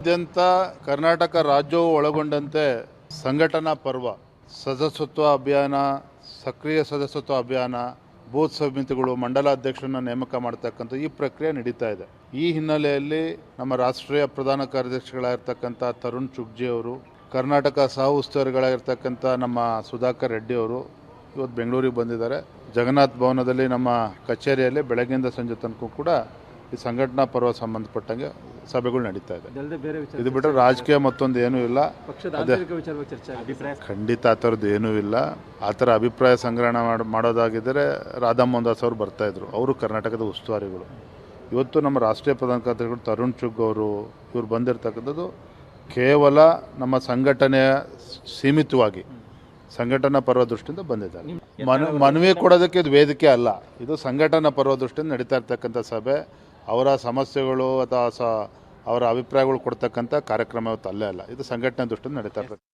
ರಾಜ್ಯಾದ್ಯಂತ ಕರ್ನಾಟಕ ರಾಜ್ಯವು ಒಳಗೊಂಡಂತೆ ಸಂಘಟನಾ ಪರ್ವ, ಸದಸ್ಯತ್ವ ಅಭಿಯಾನ, ಸಕ್ರಿಯ ಸದಸ್ಯತ್ವ ಅಭಿಯಾನ, ಬೂತ್ ಸಮಿತಿಗಳು, ಮಂಡಲಾಧ್ಯಕ್ಷರನ್ನ ನೇಮಕ ಮಾಡತಕ್ಕಂಥ ಈ ಪ್ರಕ್ರಿಯೆ ನಡೀತಾ ಇದೆ. ಈ ಹಿನ್ನೆಲೆಯಲ್ಲಿ ನಮ್ಮ ರಾಷ್ಟ್ರೀಯ ಪ್ರಧಾನ ಕಾರ್ಯದರ್ಶಿಗಳಾಗಿರ್ತಕ್ಕಂಥ ತರುಣ್ ಚುಗ್ಜಿ ಅವರು, ಕರ್ನಾಟಕ ಸಹ ಉಸ್ತುವಾರಿಗಳಾಗಿರ್ತಕ್ಕಂಥ ನಮ್ಮ ಸುಧಾಕರ್ ರೆಡ್ಡಿ ಅವರು ಇವತ್ತು ಬೆಂಗಳೂರಿಗೆ ಬಂದಿದ್ದಾರೆ. ಜಗನ್ನಾಥ್ ಭವನದಲ್ಲಿ ನಮ್ಮ ಕಚೇರಿಯಲ್ಲಿ ಬೆಳಗ್ಗೆಯಿಂದ ಸಂಜೆ ತನಕ ಕೂಡ ಈ ಸಂಘಟನಾ ಪರ್ವ ಸಂಬಂಧಪಟ್ಟಂಗೆ ಸಭೆಗಳು ನಡೀತಾ ಇದೆ. ಇದು ಬಿಟ್ಟರೆ ರಾಜಕೀಯ ಮತ್ತೊಂದು ಏನೂ ಇಲ್ಲ. ಖಂಡಿತ ಆ ಥರದ್ದು ಏನೂ ಇಲ್ಲ. ಆ ಥರ ಅಭಿಪ್ರಾಯ ಸಂಗ್ರಹಣೆ ಮಾಡೋದಾಗಿದ್ದರೆ ರಾಧಾ ಮೋಹನ್ ದಾಸ್ ಅವರು ಬರ್ತಾಯಿದ್ರು. ಅವರು ಕರ್ನಾಟಕದ ಉಸ್ತುವಾರಿಗಳು. ಇವತ್ತು ನಮ್ಮ ರಾಷ್ಟ್ರೀಯ ಪ್ರಧಾನ ಕಾರ್ಯದರ್ಶಿಗಳು ತರುಣ್ ಚುಗ್ ಅವರು ಇವರು ಬಂದಿರತಕ್ಕಂಥದ್ದು ಕೇವಲ ನಮ್ಮ ಸಂಘಟನೆಯ ಸೀಮಿತವಾಗಿ ಸಂಘಟನಾ ಪರ್ವ ದೃಷ್ಟಿಯಿಂದ ಬಂದಿದ್ದಾರೆ. ಮನವಿ ಕೊಡೋದಕ್ಕೆ ಇದು ವೇದಿಕೆ ಅಲ್ಲ. ಇದು ಸಂಘಟನಾ ಪರ್ವ ದೃಷ್ಟಿಯಿಂದ ನಡೀತಾ ಇರ್ತಕ್ಕಂಥ ಸಭೆ. ಅವರ ಸಮಸ್ಯೆಗಳು ಅಥವಾ ಅವರ ಅಭಿಪ್ರಾಯಗಳು ಕೊಡ್ತಕ್ಕಂಥ ಕಾರ್ಯಕ್ರಮ ಇವತ್ತು ಅಲ್ಲೇ ಅಲ್ಲ. ಇದು ಸಂಘಟನೆ ದೃಷ್ಟಿಯಿಂದ ನಡೀತಾ ಇರ್ತಕ್ಕಂಥ